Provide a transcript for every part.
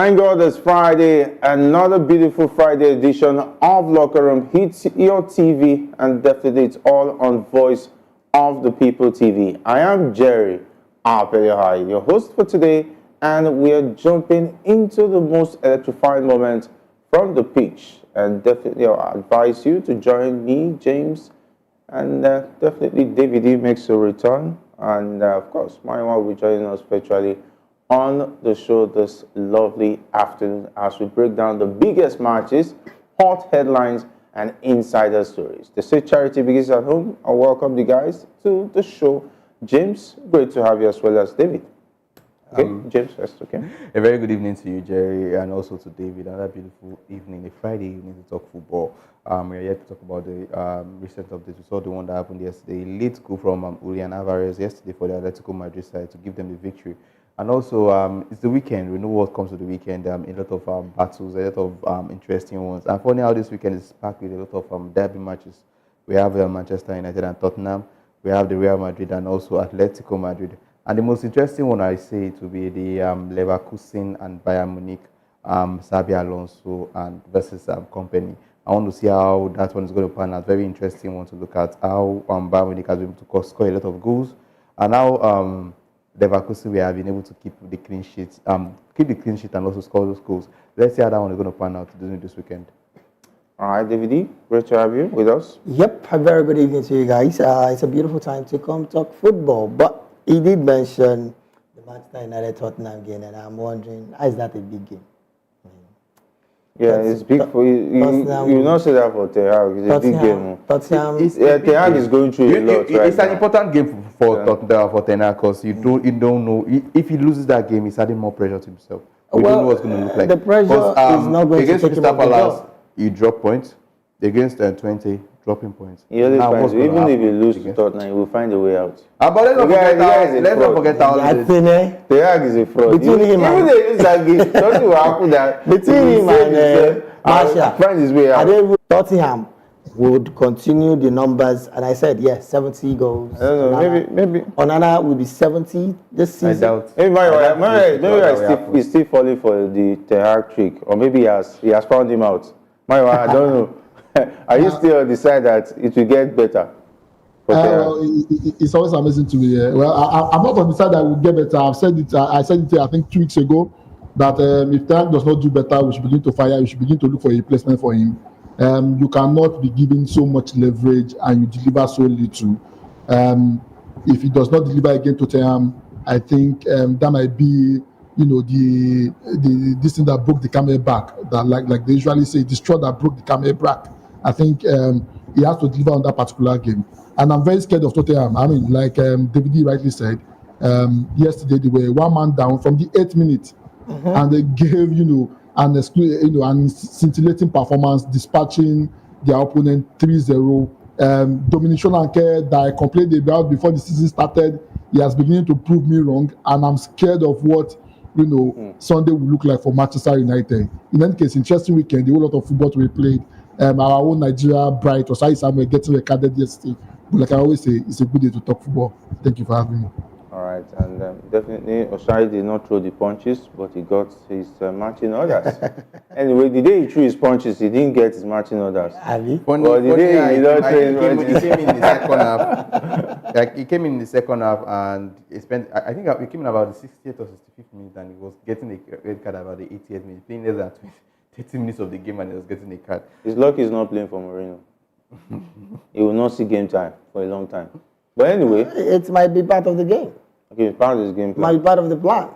Thank God it's Friday, another beautiful Friday edition of Locker Room hits your TV, and definitely it's all on Voice of the People TV. I am Jerry Apelihai, your host for today, and we are jumping into the most electrifying moment from the pitch. And definitely I advise you to join me, James, and definitely David makes a return. And of course, Mariwa will be joining us virtually on the show this lovely afternoon as we break down the biggest matches, hot headlines, and insider stories. They say charity begins at home. I welcome you guys to the show. James, great to have you as well as David. Okay, James first, okay? A very good evening to you, Jerry, and also to David. Another beautiful evening, a Friday evening to talk football. We are here to talk about the recent updates. We saw the one that happened yesterday. Late goal from Julian Alvarez yesterday for the Atletico Madrid side to give them the victory. And also, it's the weekend. We know what comes to the weekend. A lot of battles, a lot of interesting ones. And funny how this weekend is packed with a lot of derby matches. We have Manchester United and Tottenham. We have the Real Madrid and also Atletico Madrid. And the most interesting one, I say, it will be the Leverkusen and Bayern Munich, Xabi Alonso and versus company. I want to see how that one is going to pan out. Very interesting one to look at. How Bayern Munich has been able to score a lot of goals, and how Leverkusen we have been able to keep the clean sheet, and also score those goals. Let's see how that one is going to pan out during this weekend. All right, David, great to have you with us. Yep, a very good evening to you guys. It's a beautiful time to come talk football, but he did mention the Manchester United Tottenham game, and I'm wondering, how is that a big game? Yeah, it's big for you. You not say that for Ten Hag. It's a big game. Ten Hag is going through a lot right It's an important game for Ten Hag because you don't know if he loses that game, he's adding more pressure to himself. We don't know what's going to look like. The pressure is not going to take him off the Palace, you drop points. Against 20, dropping points. He always finds, even if you lose to Tottenham, you will find a way out. But let's not forget how Ten Hag is a fraud. Between him even if they lose that game, nothing will happen that. Between him and Marshall, find his way out. Tottenham would continue the numbers, and I said, yes, 70 goals. I don't know, maybe. Onana will be 70 this season. I doubt. Maybe he's still falling for the Ten Hag trick, or maybe he has found him out. I don't know. Are you still decide that it will get better? It's always amazing to me. Well, I'm not on the side that will get better. I said it. I think 2 weeks ago that if Ten Hag does not do better, we should begin to fire. We should begin to look for a replacement for him. You cannot be given so much leverage and you deliver so little. If he does not deliver again to Tottenham, I think that might be, this thing that broke the camel back. That like they usually say, the straw that broke the camel back. I think he has to deliver on that particular game. And I'm very scared of Tottenham. I mean, like David rightly said, yesterday they were one man down from the 8th minute. And they gave, an scintillating performance, dispatching their opponent 3-0. Dominic Solanke that I complained about before the season started, he has beginning to prove me wrong. And I'm scared of what Sunday will look like for Manchester United. In any case, interesting weekend, a whole lot of football to be played. Our own Nigeria Bright or Sai Samuel getting recorded yesterday. But like I always say, it's a good day to talk football. Thank you for having me. All right, and definitely Osai did not throw the punches, but he got his marching orders. Anyway, the day he threw his punches, he didn't get his marching orders. But the day he came in the second half. Like he came in the second half and he spent. I think he came in about the 60th or 65th minute, and he was getting a red card about the 80th minute, playing less than 30 minutes of the game, and he was getting a card. His luck is not playing for Mourinho. He will not see game time for a long time. But anyway, it might be part of the game. Okay, it's part of this game plan. Might be part of the plan.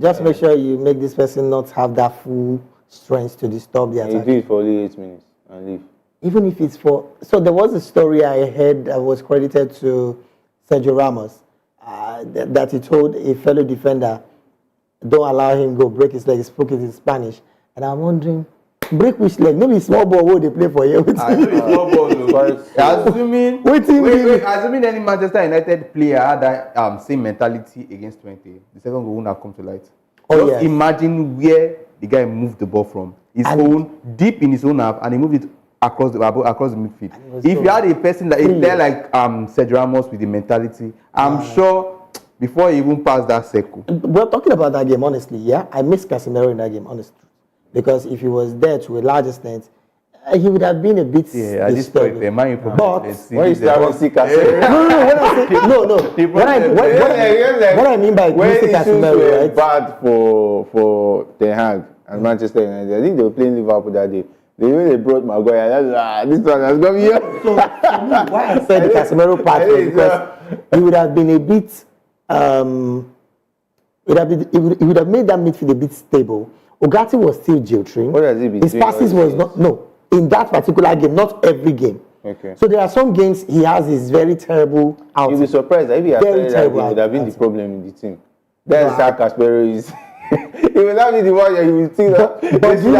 Just make sure you make this person not have that full strength to disturb the attack. He do it for only 8 minutes and leave. Even if it's for... So there was a story I heard that was credited to Sergio Ramos that he told a fellow defender, don't allow him go, break his leg. He spoke it in Spanish. And I'm wondering, break which leg? Maybe small ball where they play for you. Small ball, assuming any Manchester United player had that same mentality against 20, the second goal wouldn't have come to light. Just imagine where the guy moved the ball from. His own, deep in his own half, and he moved it across the midfield. If you had a person like Sergio Ramos with the mentality, I'm sure before he even passed that circle. We're talking about that game, honestly. Yeah, I miss Casemiro in that game, honestly, because if he was there to a large extent, he would have been a bit Yeah, at this point, disturbing. the man you probably But let's see When you this, start to see Casemiro, What I mean by when missing issues Casemiro, were right? bad for Ten Hag and Manchester United, I think they were playing Liverpool that day. The way they brought Maguire, this one has come here. So for me, why I said the Casemiro part was because he would have been a bit, it would have made that midfield a bit stable. Ogati was still jilting. What has he been His doing passes all was these not, no, in that particular game, not every game. Okay. So there are some games he has his very terrible You'll be outing. surprised that if he had Very started that terrible game, it would have been the outing. problem in the team. That's Wow. how Casemiro is. He will not be the one that he will still. But do you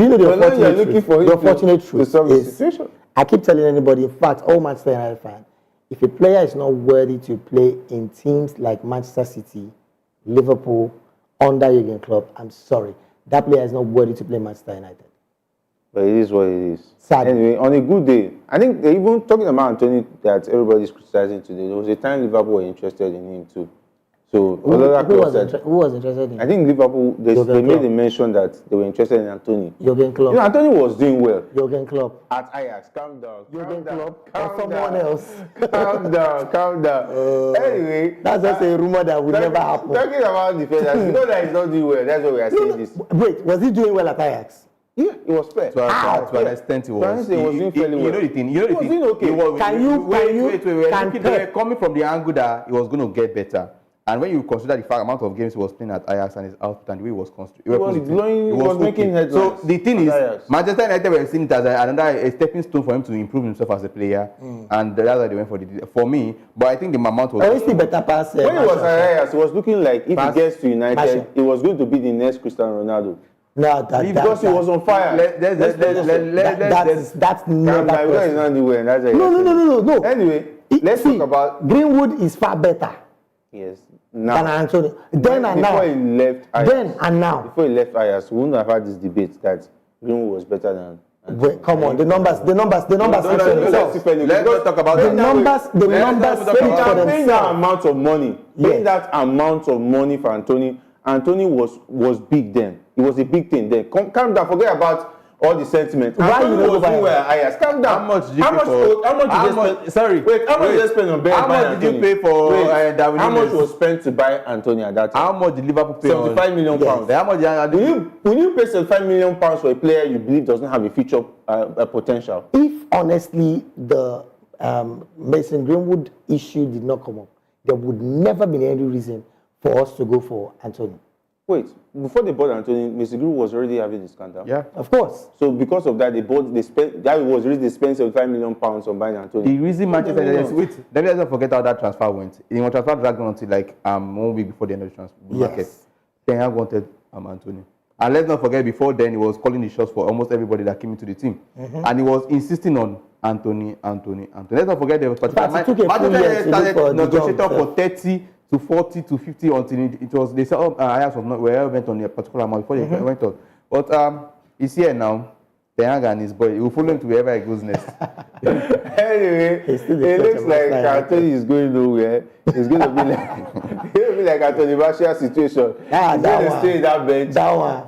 know the But now you're unfortunate looking truth? for him The unfortunate to truth solve the is, situation. I keep telling anybody, in fact, all Manchester United fans, if a player is not worthy to play in teams like Manchester City, Liverpool, under Jurgen Klopp, I'm sorry. That player is not worthy to play Manchester United. But it is what it is. Sad. Anyway, on a good day, I think they even talking about Anthony that everybody's criticizing today. There was a time Liverpool were interested in him too. So Who Club said, was interested in I think Liverpool they Jurgen made Klopp. a mention that they were interested in Anthony. Jurgen Klopp? You know, Anthony was doing well Jurgen Klopp. at Ajax. Calm down. Jurgen calm down, Klopp calm or someone down, else? Calm down. Calm down. Anyway, That's just a rumor that would never happen. Talking about defenders, you know that he's not doing well. That's why we are saying this. Wait, was he doing well at Ajax? Yeah, it was fair. To an extent, he was. He was doing fairly You well. know the thing. You know the He was thing. doing okay. He was- Can you- Wait. We're can looking- Pep- we're coming from the angle that he was going to get better. And when you consider the fact amount of games he was playing at Ajax and his output and the way he was blowing, he was making headlines So the thing at is, Ajax. Manchester United were seeing it as another stepping stone for him to improve himself as a player, and that's why they went for me. But I think the amount was. Or is he better pass? When he was at Ajax, it was looking like if he gets to United, Passion. he was going to be the next Cristiano Ronaldo. No, Because he was on fire. That's never Because he's not the way, and that's why you're saying. No. Anyway, let's talk about Greenwood is far better yes than now. Anthony. Then and now. Before he left Ajax, Then and now. before he left Ajax, we wouldn't have had this debate that Greenwood was better than. Wait, come on, the numbers speak for Let's themselves. not talk about The that. numbers speak for Paying that themselves. amount of money, paying that amount of money for Anthony. Anthony was big then. It was a big thing then. Calm down. Forget about all the sentiment. Why Anthony you don't was go buy doing him? well at Ajax. Calm down. How much did you How pay much? for? How much did they spend? Sorry. Wait. How much did they spend on How buying much did you Anthony? pay for Darwin How much Núñez? was spent to buy Anthony at that time? How much did Liverpool pay? 75 million pounds. How much? Will you pay 75 million pounds for a player you believe doesn't have a future potential? If honestly the Mason Greenwood issue did not come up, there would never be any reason for us to go for Anthony. Wait, before they bought Anthony, Mr. Greenwood was already having the scandal. Yeah. Of course. So because of that, they spent that was really they spent 75 million pounds on buying Anthony. The reason Manchester United wait, let's not forget how that transfer went. It was transfer dragged on until like 1 week before the end of the transfer market. Ten Hag wanted Anthony. And let's not forget before then he was calling the shots for almost everybody that came into the team. And he was insisting on Anthony. Let's not forget there was particular fact, it took a few Manchester years United to look for started the negotiating job, for 30 to 40 to 50 until it was they said Ajax was not where went on a particular amount before they went on. But he's here now. Ten Hag and his boy, he will follow him to wherever he goes next. Anyway, it looks like Anthony is going nowhere. It's going to be like Anthony Martial's situation. He's going to stay in that bench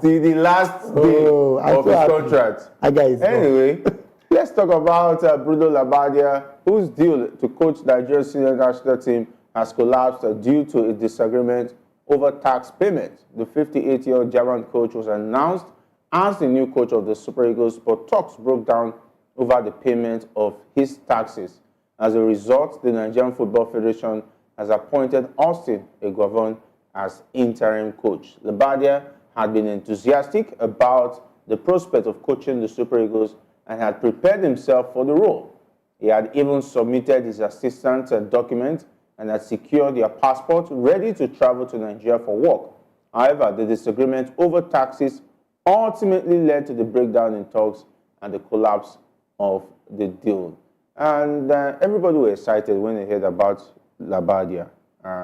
till the last day of his contract. Anyway, let's talk about Bruno Labbadia, whose deal to coach Nigeria's senior national team has collapsed due to a disagreement over tax payment. The 58-year-old German coach was announced as the new coach of the Super Eagles, but talks broke down over the payment of his taxes. As a result, the Nigerian Football Federation has appointed Austin Eguavoen as interim coach. Labbadia had been enthusiastic about the prospect of coaching the Super Eagles and had prepared himself for the role. He had even submitted his assistant's document and had secured their passport ready to travel to Nigeria for work. However, the disagreement over taxes ultimately led to the breakdown in talks and the collapse of the deal. And everybody was excited when they heard about Labbadia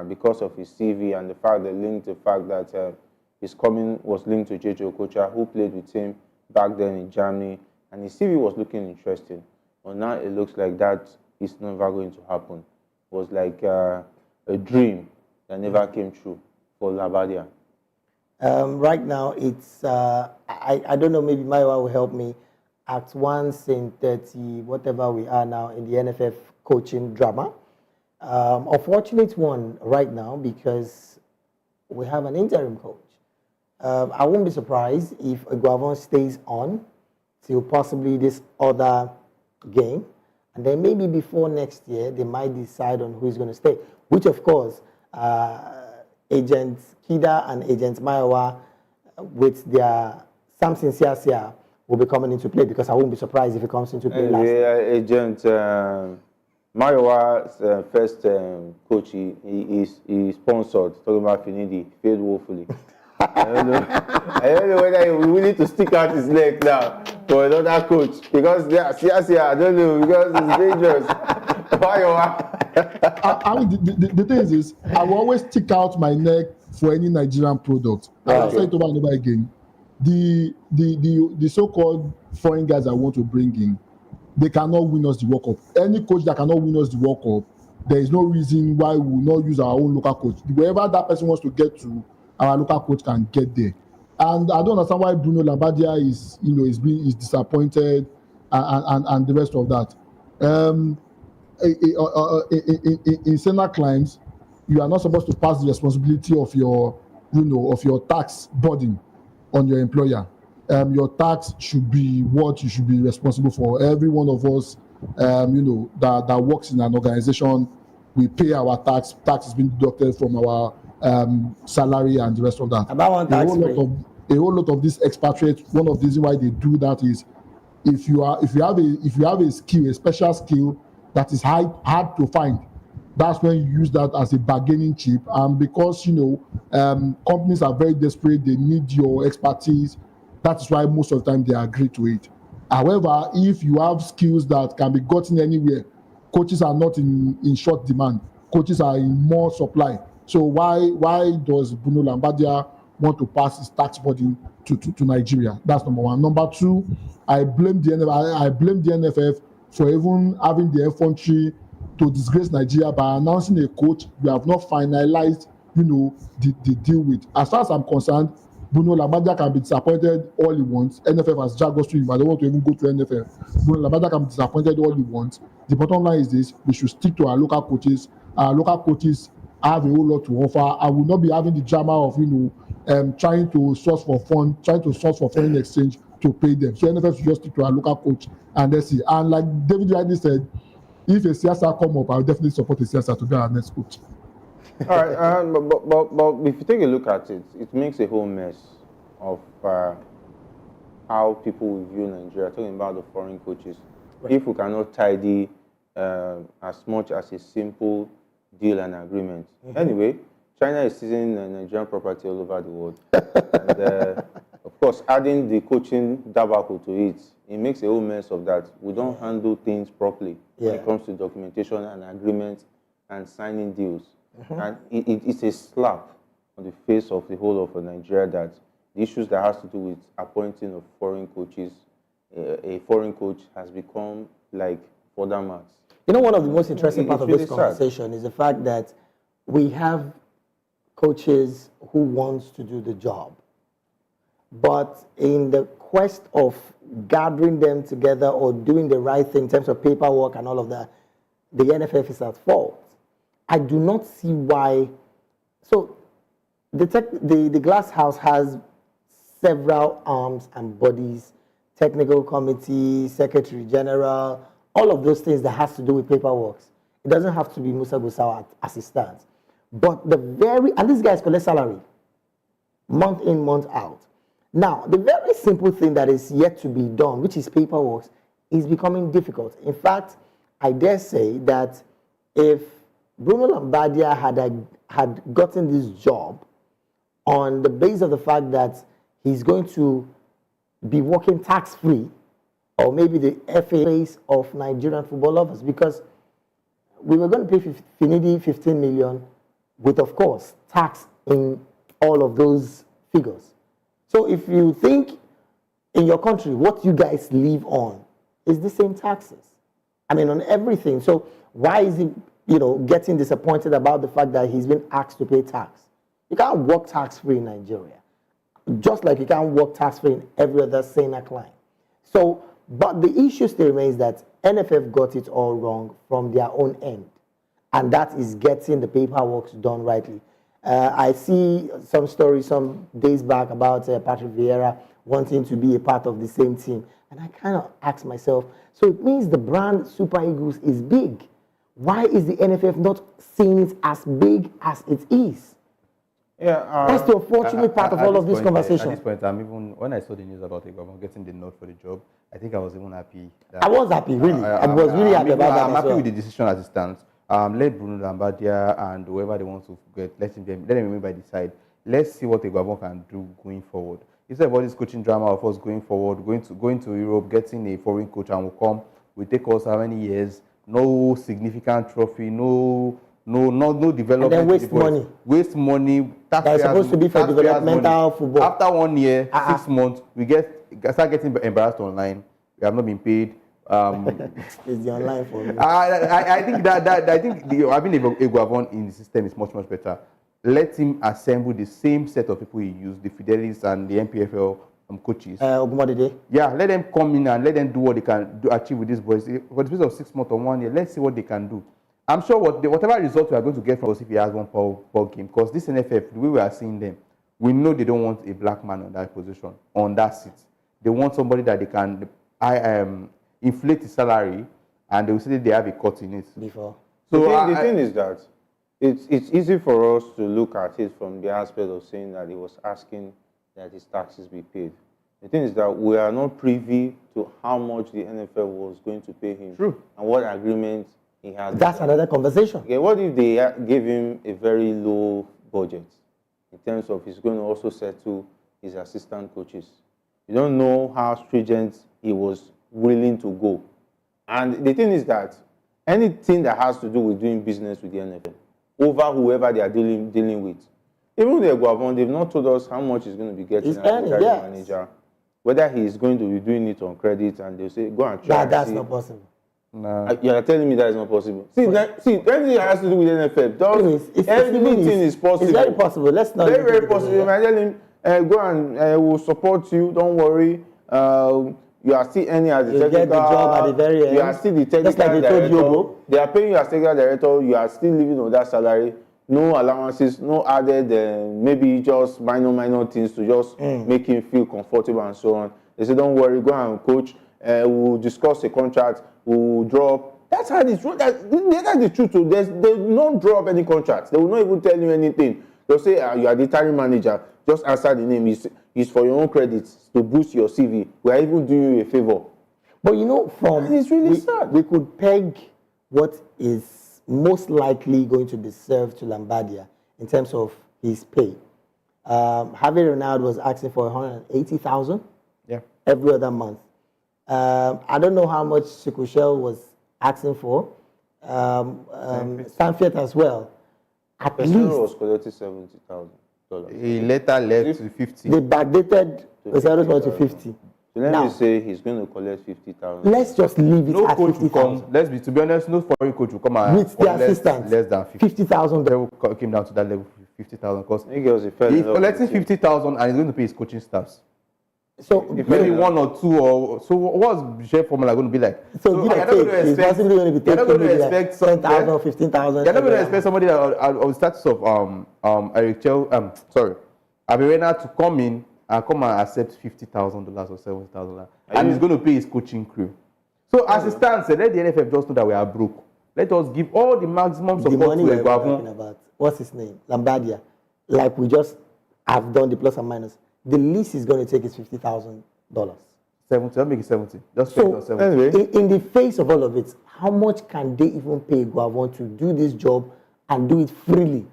because of his CV and the fact that his coming was linked to JJ Okocha, who played with him back then in Germany, and his CV was looking interesting. But now it looks like that is never going to happen. It was like a dream that never came true for Labbadia? Right now, it's, I don't know, maybe Maiwa will help me. Act 1, Scene 30, whatever we are now in the NFF coaching drama. Unfortunate one right now because we have an interim coach. I won't be surprised if Eguavoen stays on till possibly this other game. And then maybe before next year, they might decide on who's going to stay, which of course, Agent Kida and Agent Maiwa with their Samson Siasia will be coming into play because I won't be surprised if it comes into play last. Agent Mayowa's first coach, he sponsored, talking about Finidi, failed woefully. I don't know whether he will willing to stick out his leg now for another coach because I don't know, because it's dangerous. Mayowa. I mean, the thing is, I will always stick out my neck for any Nigerian product. I'll say it over and over again. The so-called foreign guys I want to bring in, they cannot win us the World Cup. Any coach that cannot win us the World Cup, there is no reason why we will not use our own local coach. Wherever that person wants to get to, our local coach can get there. And I don't understand why Bruno Labbadia is disappointed and the rest of that. In Senate climes, you are not supposed to pass the responsibility of your tax burden on your employer. Your tax should be what you should be responsible for. Every one of us, that works in an organization, we pay our tax. Tax is being deducted from our salary and the rest of that. About one tax a whole lot of these expatriates. One of the reasons why they do that is if you have a skill, a special skill that is hard to find, that's when you use that as a bargaining chip. And because companies are very desperate, they need your expertise. That is why most of the time they agree to it. However, if you have skills that can be gotten anywhere, coaches are not in short demand. Coaches are in more supply. So why does Bruno Labbadia want to pass his tax burden to Nigeria? That's number one. Number two, I blame the NFF for even having the effrontery to disgrace Nigeria by announcing a coach we have not finalized, the deal with. As far as I'm concerned, Bruno Labbadia can be disappointed all he wants. NFF has dragged us to him. I don't want to even go to NFF. Bruno Labbadia can be disappointed all he wants. The bottom line is this: we should stick to our local coaches. Our local coaches have a whole lot to offer. I will not be having the drama of trying to source for foreign exchange to pay them. So NFF should just stick to our local coach and let's see. And like David rightly said, if a CSR come up, I will definitely support a CSR to be our next coach. All right, but if you take a look at it, it makes a whole mess of how people will view Nigeria. Talking about the foreign coaches, right. If we cannot tidy as much as a simple deal and agreement. Mm-hmm. Anyway, China is seizing Nigerian property all over the world, and of course, adding the coaching debacle to it, it makes a whole mess of that. We don't handle things properly when it comes to documentation and agreements and signing deals. Mm-hmm. And it's a slap on the face of the whole of Nigeria that the issues that has to do with appointing of foreign coaches, a foreign coach has become like further marks. One of the most interesting parts of this conversation is the fact that we have coaches who want to do the job. But in the quest of gathering them together or doing the right thing in terms of paperwork and all of that, the NFF is at fault. I do not see why. So the Glass House has several arms and bodies, technical committee, secretary general, all of those things that has to do with paperwork. It doesn't have to be Musa Gusau as it stands. But and these guys collect salary, month in, month out. Now, the very simple thing that is yet to be done, which is paperwork, is becoming difficult. In fact, I dare say that if Bruno Labbadia had gotten this job on the basis of the fact that he's going to be working tax-free, or maybe the FAs of Nigerian football lovers, because we were going to pay Finidi 15 million with, of course, tax in all of those figures. So if you think in your country, what you guys live on is the same taxes. I mean, on everything. So why is it getting disappointed about the fact that he's been asked to pay tax. You can't work tax-free in Nigeria, just like you can't work tax-free in every other sane client. So, but the issue still remains that NFF got it all wrong from their own end, and that is getting the paperwork done rightly. I see some stories some days back about Patrick Vieira wanting to be a part of the same team, and I kind of ask myself, so it means the brand Super Eagles is big. Why is the NFF not seeing it as big as it is? Yeah, that's the unfortunate part of all of this conversation. At this point, I'm even when I saw the news about Eguavoen getting the nod for the job, I think I was even happy. I was happy, really. I was really happy about that. I'm happy with the decision as it stands. Let Bruno Labbadia and whoever they want to get, let them remain by the side. Let's see what Eguavoen can do going forward. Instead of all this coaching drama of us going forward, going to Europe, getting a foreign coach, and will come, will take us how many years? No significant trophy, no development. And then waste money. Waste money. That's supposed to be for developmental football. After 1 year, 6 months, we start getting embarrassed online. We have not been paid. It's the online for me. I think having Eguavoen in the system is much better. Let him assemble the same set of people he used, the Fidelis and the MPFL coaches. Yeah, let them come in and let them do what they can achieve with these boys. For the space of 6 months or 1 year, let's see what they can do. I'm sure whatever result we are going to get from us if he has one power game, because this NFF, the way we are seeing them, we know they don't want a black man on that position, on that seat. They want somebody that they can inflate his salary, and they will say they have a cut in it. Before. So the thing is that it's easy for us to look at it from the aspect of saying that he was asking that his taxes be paid. The thing is that we are not privy to how much the NFL was going to pay him. True. And what agreement he had. That's another conversation. Okay, what if they gave him a very low budget in terms of he's going to also settle his assistant coaches? You don't know how stringent he was willing to go. And the thing is that anything that has to do with doing business with the NFL, over whoever they are dealing with, even the Eguavoen, they've not told us how much he's going to be getting as a manager, whether he's going to be doing it on credit, and they'll say, go and try. That's not possible. No. You are telling me that is not possible. See, anything that has to do with NFL, everything is possible. It's very possible. Let's not. Very possible. I tell him, go and we'll support you. Don't worry. You are still earning as the technical. You get the job at the very end. You are still the technical director. They are paying you as technical director. You are still living on that salary. No allowances, no added, maybe just minor things to just make him feel comfortable and so on. They say, don't worry, go and coach. We'll discuss a contract. We'll drop. That's how it's true. That's the truth. They will not draw up any contracts. They will not even tell you anything. They'll say, you are the interim manager. Just answer the name. It's for your own credits to boost your CV. We are even doing you a favor. But it's really sad. We could peg what is most likely going to be served to Labbadia in terms of his pay. Javier Ronaldo was asking for 180,000 every other month. I don't know how much Sikushel was asking for. Stanfield as well. At least was collecting $70,000. He later left to 50. They backdated Pesaro to 50. So let me say he's going to collect 50,000. Let's just leave it at 50,000. To be honest, no foreign coach will come and with the assistant less than 50,000. They came down to that level, 50,000. Because he's collecting 50,000 and he's going to pay his coaching staffs. So maybe 1 or 2 or so. What's share formula going to be like? So give or take, it's possibly going to be taking like 10,000 or 15,000. You're not going to expect somebody of the status of Abirena to come in and accept $50,000 or $70,000, and he's going to pay his coaching crew. So as it stands, let the NFF just know that we are broke. Let us give all the maximum support to Eguavoen. What's his name? Labbadia. Like we just have done the plus and minus. The least is going to take is $50,000. 70, I'll make it 70. Just so, 70. Anyway, in the face of all of it, how much can they even pay Eguavoen to do this job and do it freely,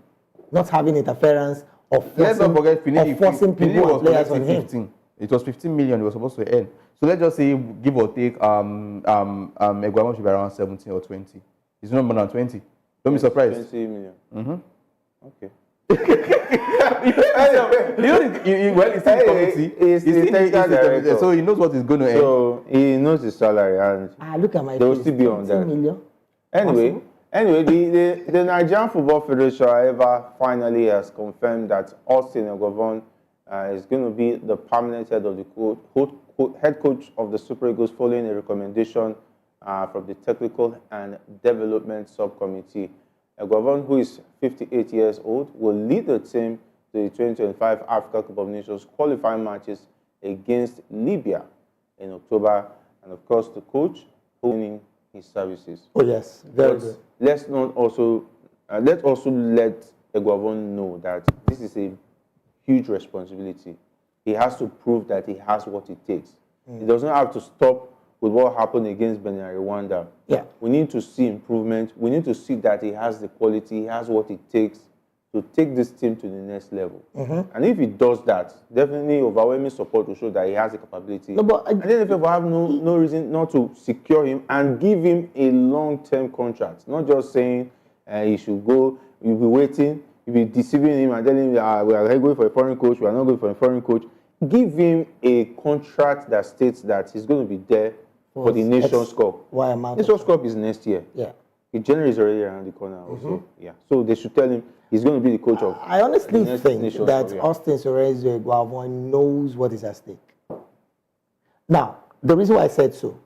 not having interference or forcing, let's not forget, forcing people and players on him? 15. It was 15 million he was supposed to earn. So let's just say, give or take, Eguavoen should be around 17 or 20. It's not more than 20. Don't be surprised. 20 million. Mm-hmm. Okay. It's in the committee. He's the technical director. So he knows what he's going to earn. So he knows his salary, and look at my they will still be on that. Million. Anyway, Anyway, the Nigerian Football Federation, however, finally has confirmed that Austin Eguavoen is going to be the permanent head of the head coach of the Super Eagles following a recommendation from the Technical and Development Subcommittee. Eguavoen, who is 58 years old, will lead the team to the 2025 Africa Cup of Nations qualifying matches against Libya in October, and of course the coach owning his services. Oh yes, very good. Let's also let Eguavoen know that this is a huge responsibility. He has to prove that he has what it takes. He doesn't have to stop with what happened against Benin and Rwanda. Yeah. We need to see improvement. We need to see that he has the quality, he has what it takes to take this team to the next level. And if he does that, definitely overwhelming support will show that he has the capability. No, but and then if people have no reason not to secure him and give him a long-term contract, not just saying he should go, you'll be waiting, you'll be deceiving him and telling him that we are going for a foreign coach, we are not going for a foreign coach. Give him a contract that states that he's going to be there for the Nations Cup. Why am I? Nations Cup is next year. Yeah. The January is already around the corner also. Yeah. So they should tell him he's going to be the coach of. I honestly think Nations that Cup, yeah. Austin Eguavoen knows what is at stake. Now, the reason why I said so,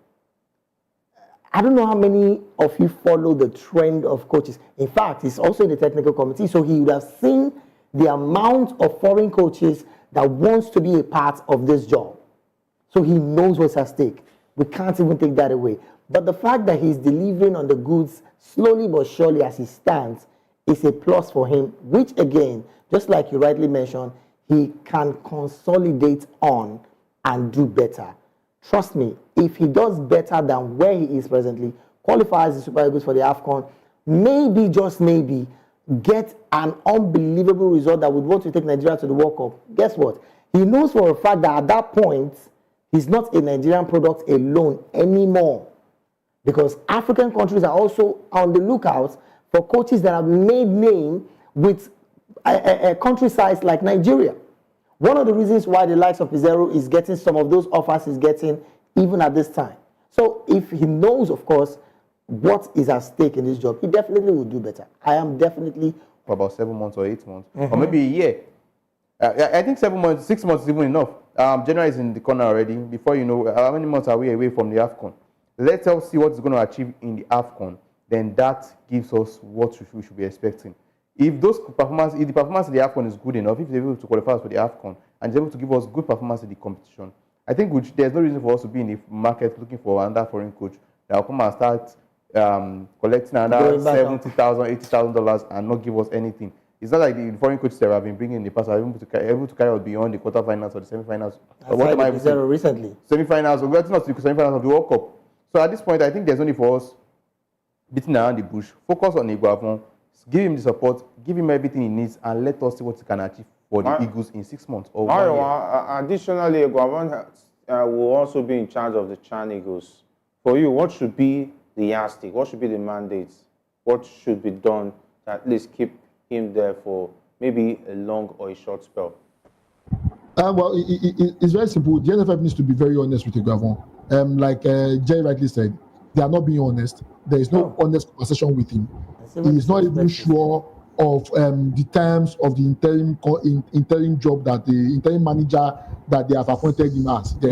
I don't know how many of you follow the trend of coaches. In fact, he's also in the technical committee, so he would have seen the amount of foreign coaches that wants to be a part of this job. So he knows what's at stake. We can't even take that away. But the fact that he's delivering on the goods slowly but surely as he stands is a plus for him, which again, just like you rightly mentioned, he can consolidate on and do better. Trust me, if he does better than where he is presently, qualifies the Super Eagles for the AFCON, maybe, just maybe, get an unbelievable result that would want to take Nigeria to the World Cup. Guess what? He knows for a fact that at that point, he's not a Nigerian product alone anymore. Because African countries are also on the lookout for coaches that have made name with a country size like Nigeria. One of the reasons why the likes of Pizarro is getting some of those offers he's getting even at this time. So if he knows, of course, what is at stake in this job, he definitely will do better. I am definitely... For about 7 months or 8 months, or maybe a year. I think 7 months, 6 months is even enough. January is in the corner already. Before you know, how many months are we away from the AFCON? Let's us see what he's going to achieve in the AFCON. Then that gives us what we should be expecting. If the performance in the AFCON is good enough, if he's able to qualify us for the AFCON and is able to give us good performance in the competition, I think there's no reason for us to be in the market looking for another foreign coach that will come and start collecting another $70,000, $80,000 and not give us anything. It's not like the foreign coaches that have been bringing in the past are able to carry out beyond the quarterfinals or the semifinals. What am I recently? Semifinals, we're getting us to the semifinals of the World Cup. So at this point, I think there's only for us beating around the bush, focus on Eguavoen, give him the support, give him everything he needs, and let us see what he can achieve for the Eagles in 6 months or 1 year. Additionally, Eguavoen will also be in charge of the Chan Eagles. For you, what should be the yardstick? What should be the mandates? What should be done to at least keep him there for maybe a long or a short spell? Well, it's very simple. The NFF needs to be very honest with Eguavoen. Like Jay rightly said, they are not being honest. There is no honest conversation with him. He is not even sure of the terms of the interim job that the interim manager that they have appointed him as. There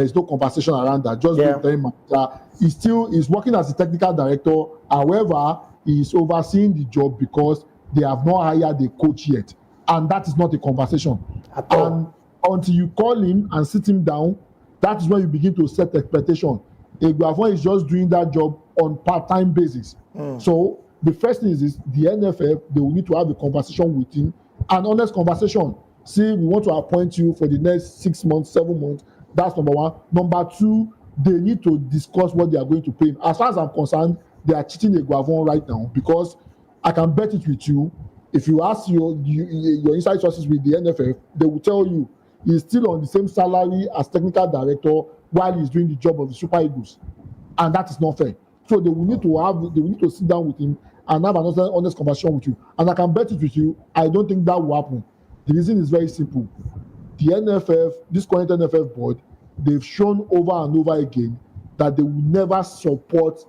is no conversation around that. Just the interim manager. He still is working as a technical director. However, he is overseeing the job because they have not hired a coach yet, and that is not a conversation. And until you call him and sit him down, that is when you begin to set expectation. Eguavoen is just doing that job on part-time basis. So the first thing is the NFF, they will need to have a conversation with him, an honest conversation. See, we want to appoint you for the next 6 months, 7 months. That's number one. Number two, they need to discuss what they are going to pay him. As far as I'm concerned, they are cheating Eguavoen right now, because I can bet it with you. If you ask your inside sources with the NFF, they will tell you he's still on the same salary as technical director while he's doing the job of the Super Eagles, and that is not fair. So they will need to sit down with him and have another honest conversation with you. And I can bet it with you, I don't think that will happen. The reason is very simple. The NFF, this current NFF board, they've shown over and over again that they will never support,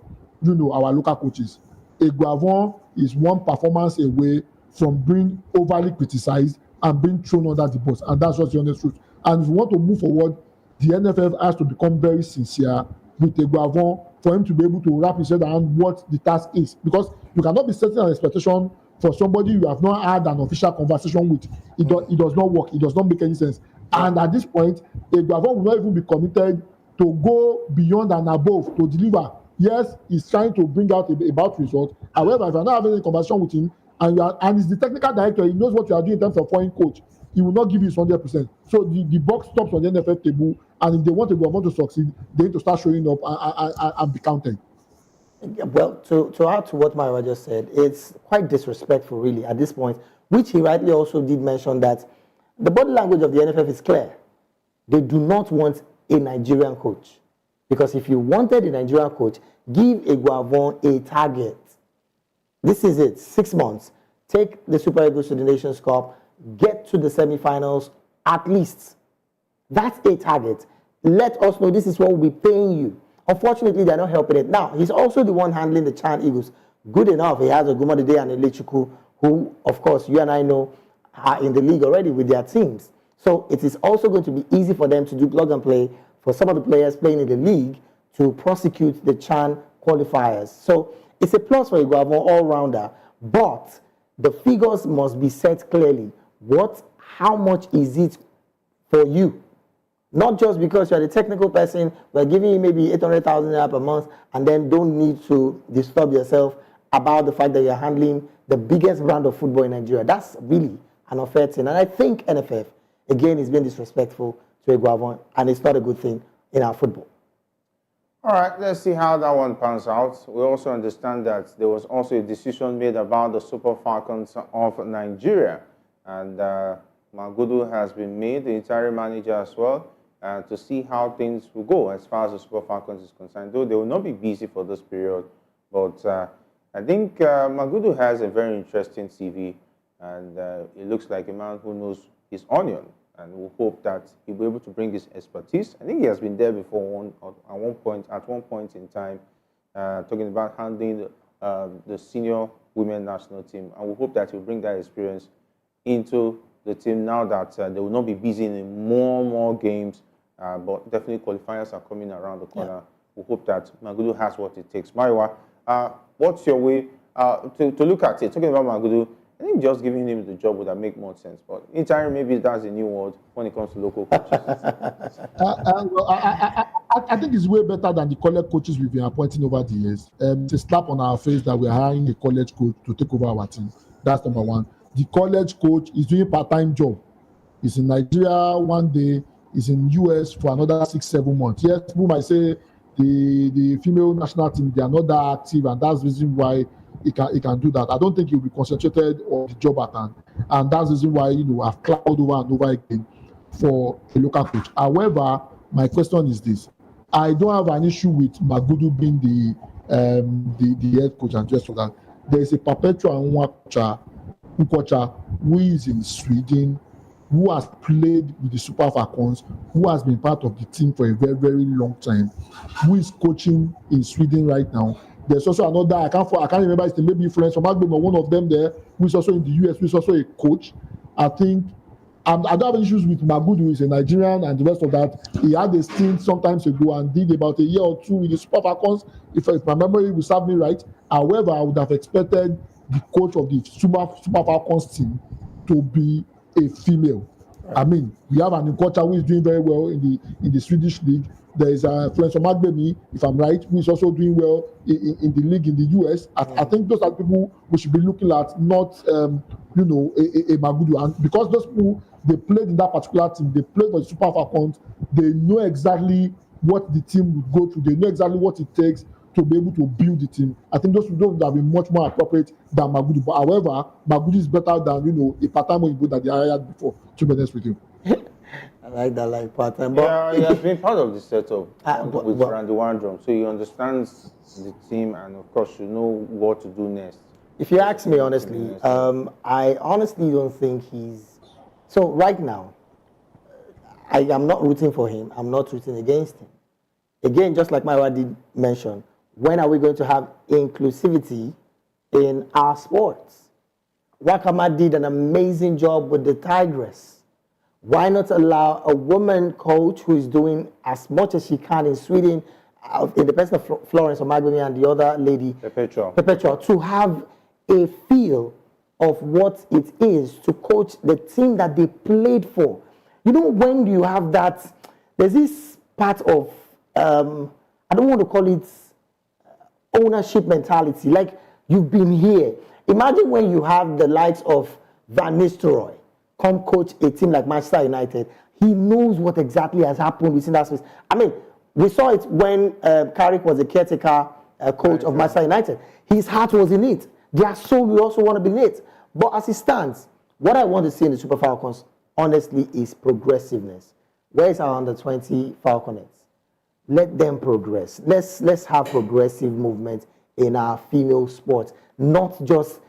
our local coaches. Eguavoen is one performance away from being overly criticized and being thrown under the bus, and that's just the honest truth. And if you want to move forward, the NFF has to become very sincere with Eguavoen for him to be able to wrap his head around what the task is, because you cannot be setting an expectation for somebody you have not had an official conversation with. It does not work. It does not make any sense. And at this point, Eguavoen will not even be committed to go beyond and above to deliver. Yes, he's trying to bring out a bad result. However, if you're not having a conversation with him, and he's the technical director, he knows what you are doing in terms of foreign coach, he will not give you his 100%. So the box stops on the NFF table, and if they want to succeed, they need to start showing up and be counted. Well, to add to what Myra just said, it's quite disrespectful, really, at this point, which he rightly also did mention that the body language of the NFF is clear. They do not want a Nigerian coach. Because if you wanted a Nigerian coach, give Eguavoen a target. This is it, 6 months. Take the Super Eagles to the Nations Cup, get to the semi-finals at least. That's a target. Let us know this is what we'll be paying you. Unfortunately, they're not helping it. Now, he's also the one handling the Chan Eagles. Good enough, he has Ogumodede and Elechukwu, who, of course, you and I know are in the league already with their teams. So it is also going to be easy for them to do plug and play for some of the players playing in the league to prosecute the Chan qualifiers. So it's a plus for Eguavoen all-rounder, but the figures must be set clearly. How much is it for you? Not just because you're the technical person, we're giving you maybe 800,000 naira per month and then don't need to disturb yourself about the fact that you're handling the biggest brand of football in Nigeria. That's really an unfair thing. And I think NFF, again, is being disrespectful to Eguavoen, and it's not a good thing in our football. All right, let's see how that one pans out. We also understand that there was also a decision made about the Super Falcons of Nigeria. And Magudu has been made the interim manager as well to see how things will go as far as the Super Falcons is concerned. Though they will not be busy for this period, but I think Magudu has a very interesting CV, and it looks like a man who knows his onion. And we hope that he'll be able to bring his expertise. I think he has been there before at one point in time, talking about handling the senior women national team. And we hope that he'll bring that experience into the team now that they will not be busy in more games, but definitely qualifiers are coming around the corner. Yeah. We hope that Magudu has what it takes. Mariwa, what's your way to look at it? Talking about Magudu, I think just giving him the job would have made more sense. But in time, maybe that's a new word when it comes to local coaches. Well, I think it's way better than the college coaches we've been appointing over the years. It's a slap on our face that we're hiring a college coach to take over our team. That's number one. The college coach is doing a part-time job. He's in Nigeria one day, he's in US for another 6-7 months. Yes, people might say the female national team, they are not that active, and that's the reason why he can do that. I don't think he'll be concentrated on the job at hand, and that's the reason why I've clouded over and over again for a local coach. However, my question is this: I don't have an issue with Magudu being the head coach and just for that. There is a perpetual Ukocha who is in Sweden, who has played with the Super Falcons, who has been part of the team for a very, very long time, who is coaching in Sweden right now. There's also another, I can't remember his name, maybe Florence from Agbo, one of them there, who is also in the US, who is also a coach. I think, I don't have issues with Magudu, who is a Nigerian, and the rest of that. He had a stint some times ago and did about a year or two with the Super Falcons, if my memory will serve me right. However, I would have expected the coach of the Super Falcons team to be a female. Right. I mean, we have an Nkocha who is doing very well in the Swedish league. There is a Florence Magbemi, if I'm right, who is also doing well in the league in the US. I think those are people we should be looking at, not a Magudu. And because those people, they played in that particular team, they played for the Super Falcons, they know exactly what the team would go through, they know exactly what it takes to be able to build the team. I think those would have been much more appropriate than Magudu. But however, Magudu is better than a part-time Oyibo that they hired before, to be honest with you. I like that, like part-time. Yeah, he has been part of the setup with Randy Wardrum, so he understands the team, and of course, you know what to do next. If you ask me honestly, I honestly don't think he's... So right now, I am not rooting for him. I'm not rooting against him. Again, just like Myra did mention, when are we going to have inclusivity in our sports. Wakama did an amazing job with the Tigress. Why not allow a woman coach who is doing as much as she can in Sweden, in the person of Florence Omagbemi and the other lady, Perpetua, to have a feel of what it is to coach the team that they played for. You know, when you have that, there's this part of, I don't want to call it ownership mentality, like you've been here. Imagine when you have the likes of Van Nistelrooy come coach a team like Manchester United. He knows what exactly has happened within that space. I mean, we saw it when Carrick was the caretaker coach of Manchester United. His heart was in it. Their soul will also want to be in it. But as it stands, what I want to see in the Super Falcons, honestly, is progressiveness. Where is our under-20 Falconets? Let them progress. Let's have progressive movement in our female sports, not just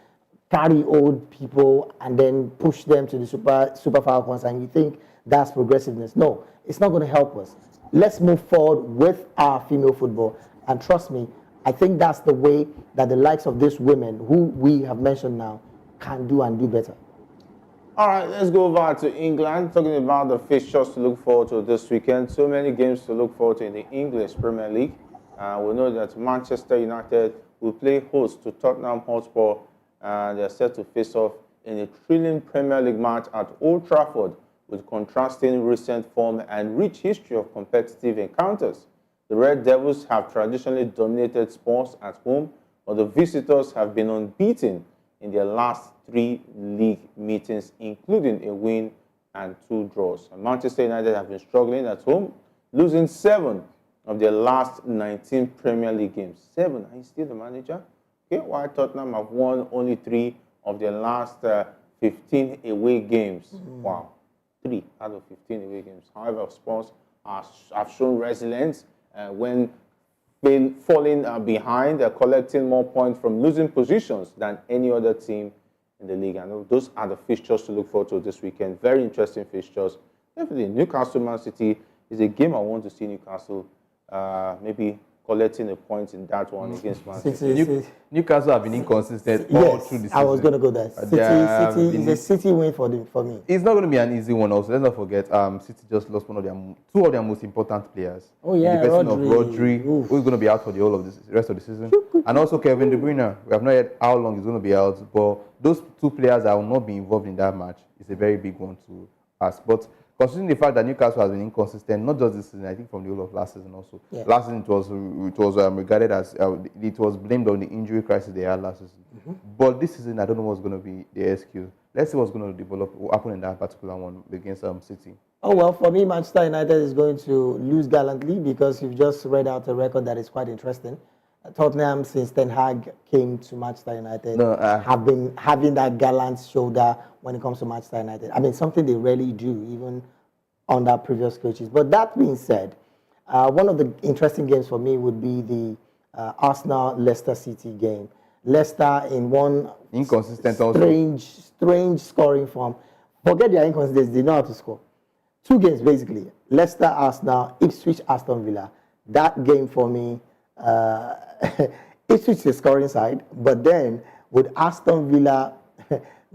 carry old people and then push them to the Super Falcons and you think that's progressiveness. No, it's not going to help us. Let's move forward with our female football. And trust me, I think that's the way that the likes of these women, who we have mentioned now, can do and do better. All right, let's go over to England, talking about the fixtures to look forward to this weekend. So many games to look forward to in the English Premier League. We know that Manchester United will play host to Tottenham Hotspur, and they're set to face off in a thrilling Premier League match at Old Trafford with contrasting recent form and rich history of competitive encounters. The Red Devils have traditionally dominated Spurs at home, but the visitors have been unbeaten in their last 3 league meetings, including a win and 2 draws. And Manchester United have been struggling at home, losing 7 of their last 19 Premier League games. 7, and he's still the manager? Okay, while Tottenham have won only 3 of their last 15 away games. Wow, 3 out of 15 away games. However, Spurs have shown resilience when falling behind, collecting more points from losing positions than any other team in the league. And those are the fixtures to look forward to this weekend. Very interesting fixtures. Definitely, Newcastle Man City is a game I want to see Newcastle maybe collecting a point in that one against Man City. Newcastle have been inconsistent all through the season. I was going to go there. City is a City win for me. It's not going to be an easy one also. Let's not forget, City just lost two of their most important players. Oh yeah, the person of Rodri, who's going to be out for the whole of the rest of the season. And also Kevin De Bruyne. We have not yet how long he's going to be out, but those 2 players that will not be involved in that match is a very big one to us. But considering the fact that Newcastle has been inconsistent, not just this season, I think from the whole of last season also. Yeah. Last season it was regarded as it was blamed on the injury crisis they had last season. But this season, I don't know what's going to be the excuse. Let's see what's going to happen in that particular one against City. Oh well, for me, Manchester United is going to lose gallantly because you've just read out a record that is quite interesting. Tottenham, since Ten Hag came to Manchester United, have been having that gallant shoulder when it comes to Manchester United. I mean, something they rarely do, even under previous coaches. But that being said, one of the interesting games for me would be the Arsenal-Leicester City game. Leicester in one inconsistent, strange scoring form. Forget their inconsistency, they know how to score. 2 games basically. Leicester, Arsenal, Ipswich, Aston Villa. That game for me, Ipswich is the scoring side, but then would Aston Villa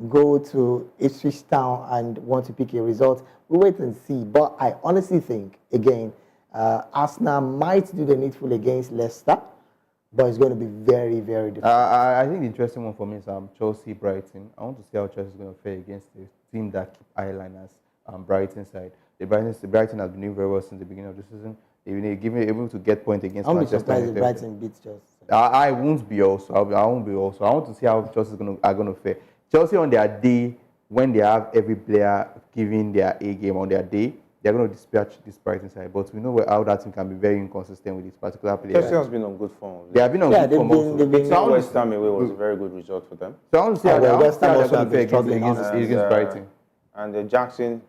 go to Ipswich Town and want to pick a result? We'll wait and see. But I honestly think, again, Arsenal might do the needful against Leicester, but it's going to be very, very difficult. I think the interesting one for me is Chelsea-Brighton. I want to see how Chelsea is going to fare against the team that keep eyeliners Brighton side. The Brighton has been doing very well since the beginning of the season. They've been able to get points against Manchester United. Brighton beats Chelsea. I won't be also. I won't be also. I want to see how Chelsea are going to fare. Chelsea on their day, when they have every player giving their A game on their day, they're going to dispatch this Brighton side. But we know how that team can be very inconsistent with this particular player. Chelsea has been on good form. They have been on good form also. West Ham away was a very good result for them. So I want to see how they're going to fare against Brighton. And Jackson,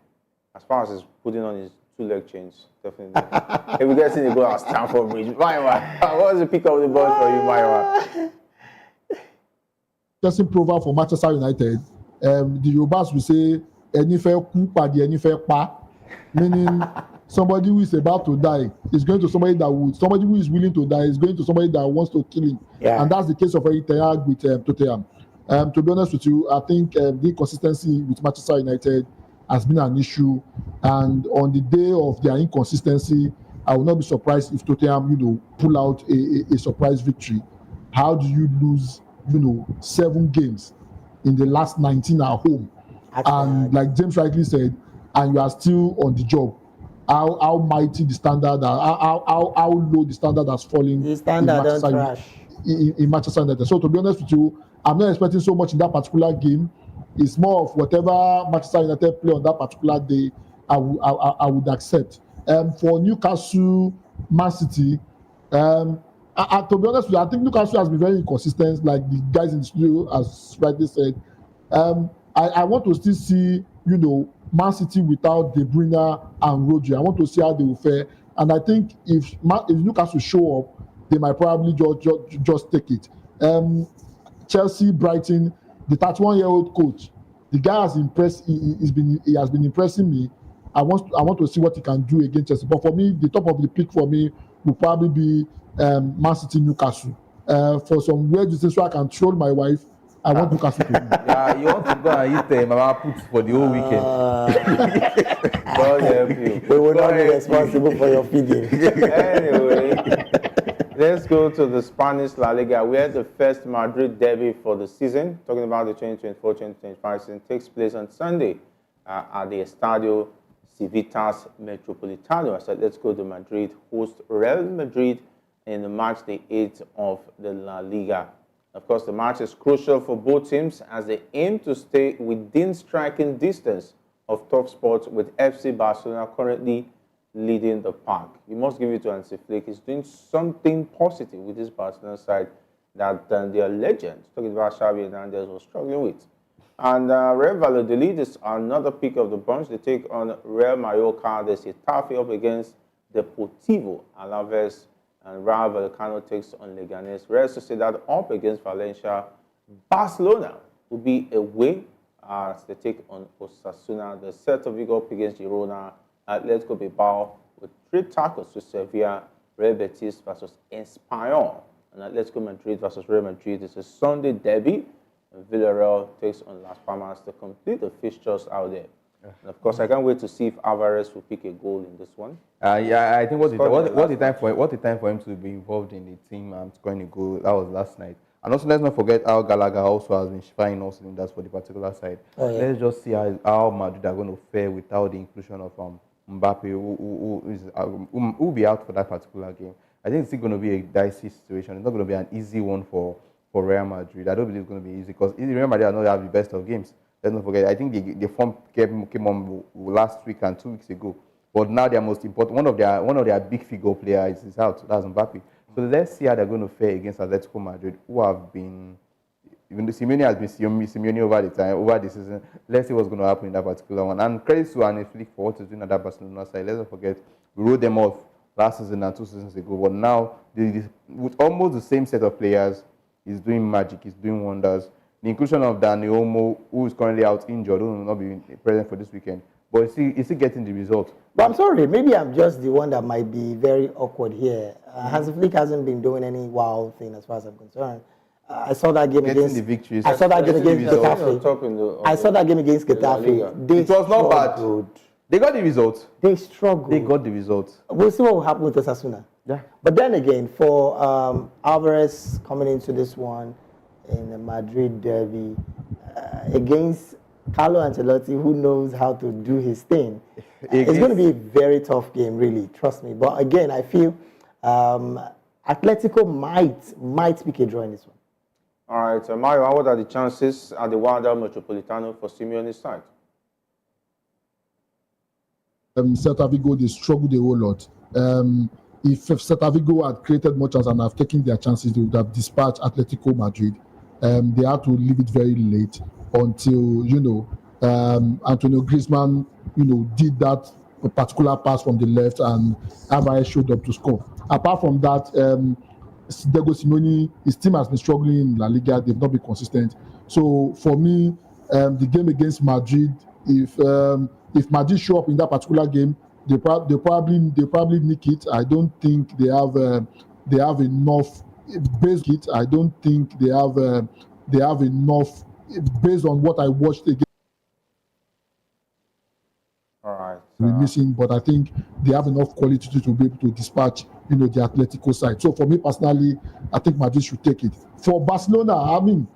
as far as he's putting on his 2-leg chains, definitely. If we get in the goal at Stamford Bridge, Maiwa, what was the pick of the ball for you, Maiwa? Just proverb for Manchester United. The Yorubas will say, "Ẹni fẹ́ kú pàdé ẹni fẹ́ pa," meaning somebody who is about to die is going to somebody who is willing to die is going to somebody that wants to kill him. Yeah. And that's the case of Erik ten Hag with Tottenham. To be honest with you, I think the inconsistency with Manchester United has been an issue. And on the day of their inconsistency, I will not be surprised if Tottenham, pull out a surprise victory. How do you lose, 7 games in the last 19 at home? And like James rightly said, and you are still on the job. How mighty the standard, how low the standard has fallen. The standard don't trash. In Manchester United. So to be honest with you, I'm not expecting so much in that particular game. It's more of whatever Manchester United play on that particular day, I would accept. For Newcastle, Man City, to be honest with you, I think Newcastle has been very inconsistent, like the guys in the studio has rightly said. I want to still see, Man City without De Bruyne and Rodri. I want to see how they will fare. And I think if Newcastle show up, they might probably just take it. Chelsea, Brighton, the 31-year-old coach, the guy has impressed. He has been impressing me. I want to see what he can do against Chelsea. But for me, the top of the pick for me will probably be Man City, Newcastle. For some weird reasons, so I can troll my wife. I want Newcastle to win. Yeah, you want to go and eat Mama Put for the whole weekend. God help you. We will not be responsible for your feeding. Anyway, let's go to the Spanish La Liga, where the first Madrid derby for the season, talking about the 2024-2025 season, takes place on Sunday at the Estadio Civitas Metropolitano. I said, let's go to Madrid, host Real Madrid in the match, the 8th of the La Liga. Of course, the match is crucial for both teams as they aim to stay within striking distance of top spots, with FC Barcelona currently leading the pack. You must give it to Hansi Flick. He's doing something positive with this Barcelona side that their legend, talking about Xavi Hernandez, was struggling with. And Real Valladolid is another pick of the bunch. They take on Real Mallorca. There's Getafe up against Deportivo Alaves. And Rayo Vallecano takes on Leganés. Real Sociedad up against Valencia. Barcelona will be away as they take on Osasuna. The Celta Vigo up against Girona. Atletico Bilbao with 3 tackles to Sevilla. Real Betis versus Espanyol. And Atletico Madrid versus Real Madrid is a Sunday derby. And Villarreal takes on Las Palmas to complete the fixtures out there. And of course, I can't wait to see if Alvarez will pick a goal in this one. Yeah, I think what the time for him to be involved in the team and scoring a goal, that was last night. And also, let's not forget how Gallagher also has been firing all cylinders for the particular side. Oh, yeah. Let's just see how Madrid are going to fare without the inclusion of Mbappe, who will be out for that particular game. I think it's still going to be a dicey situation. It's not going to be an easy one for Real Madrid. I don't believe it's going to be easy because Real Madrid are not have the best of games. Let's not forget, I think the form came on last week and 2 weeks ago. But now their most important, one of their big figure players is out. That's Mbappe. So let's see how they're going to fare against Atletico Madrid, who have been, even though Simeone has been Simeone over the season. Let's see what's going to happen in that particular one. And credit to Hansi Flick for what he's doing at that Barcelona side. Let's not forget, we wrote them off last season and 2 seasons ago. But now, with almost the same set of players, he's doing magic, he's doing wonders. The inclusion of Dani Olmo, who is currently out injured, who will not be present for this weekend. But is he getting the result? But I'm sorry, maybe I'm just the one that might be very awkward here. Hansi Flick hasn't been doing any wow thing as far as I'm concerned. I saw that game against... the victories. I saw that game against Getafe. I saw that game against Getafe. It was not bad. They got the result. They struggled. They got the result. We'll see what will happen with Osasuna. Yeah. But then again, for Alvarez coming into this one in the Madrid derby against Carlo Ancelotti, who knows how to do his thing. It's going to be a very tough game, really. Trust me. But again, I feel Atletico might pick a draw in this one. All right, Mario, what are the chances at the Wanda Metropolitano for Simeone's side? Celta Vigo, they struggled a whole lot. If Celta Vigo had created more chances and have taken their chances, they would have dispatched Atletico Madrid. They had to leave it very late until, Antonio Griezmann, did that particular pass from the left and Alvarez showed up to score. Apart from that, Diego Simeone, his team has been struggling in La Liga. They've not been consistent. So for me, the game against Madrid, if Madrid show up in that particular game They probably nick it. I don't think they have enough based on it. I don't think they have enough based on what I watched again. All right. We're missing, but I think they have enough quality to be able to dispatch, the Atletico side. So for me personally, I think Madrid should take it. For Barcelona, I mean,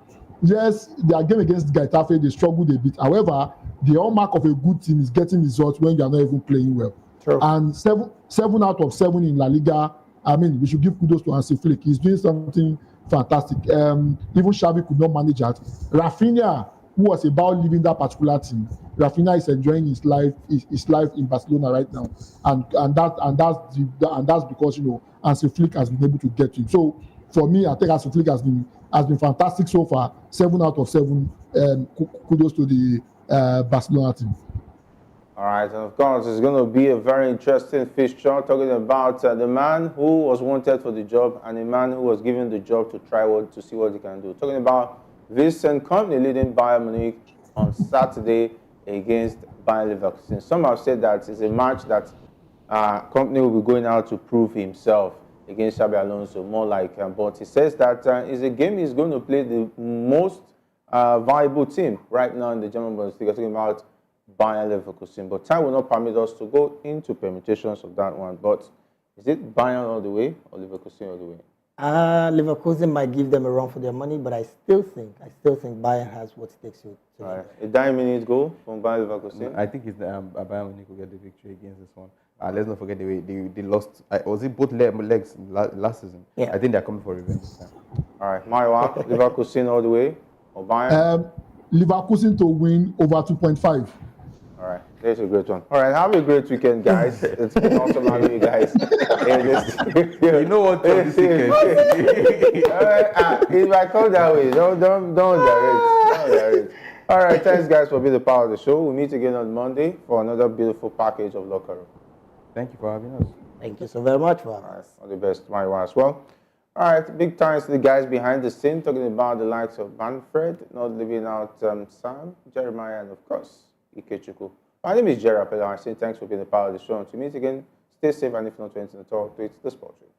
yes, their game against Getafe, they struggled a bit. However, the hallmark of a good team is getting results when you are not even playing well. True. And seven out of 7 in La Liga. I mean, we should give kudos to Hansi Flick. He's doing something fantastic. Even Xavi could not manage that. Rafinha, who was about leaving that particular team, Rafinha is enjoying his life in Barcelona right now, and that's because Hansi Flick has been able to get to him. So for me, I think Hansi Flick has been fantastic so far. 7 out of 7. Kudos to the Barcelona team. All right, and of course, it's going to be a very interesting fixture, talking about the man who was wanted for the job and the man who was given the job to to see what he can do. Talking about Vincent Kompany leading Bayern Munich on Saturday against Bayern Leverkusen. Some have said that it's a match that Kompany will be going out to prove himself against Xabi Alonso, more like, but he says that it's a game he's going to play the most viable team right now in the German Bundesliga, talking about Bayern Leverkusen. But time will not permit us to go into permutations of that one. But is it Bayern all the way or Leverkusen all the way? Leverkusen might give them a run for their money, but I still think Bayern has what it takes to All right. A 9-minute goal from Bayern Leverkusen. I think it's Bayern Munich will get the victory against this one. Let's not forget they lost. Was it both legs last season? Yeah. I think they're coming for revenge this time. All right, Maiwa, Leverkusen all the way or Bayern? Leverkusen to win over 2.5. All right, that's a great one. All right, have a great weekend, guys. It's been awesome having you guys. You know what? This weekend. All right, if I come that way, don't direct. All right, thanks, guys, for being a part of the show. We'll meet again on Monday for another beautiful package of Locker Room. Thank you for having us. Thank you so very much for having us. All the best, Maiwa, as well. All right, big thanks to the guys behind the scene, talking about the likes of Manfred, not leaving out Sam, Jeremiah, and of course, Ikechukwu. My name is Jerry Apela. I say thanks for being a part of the show. And to meet again, stay safe and if not anything at all, to the Sport Room.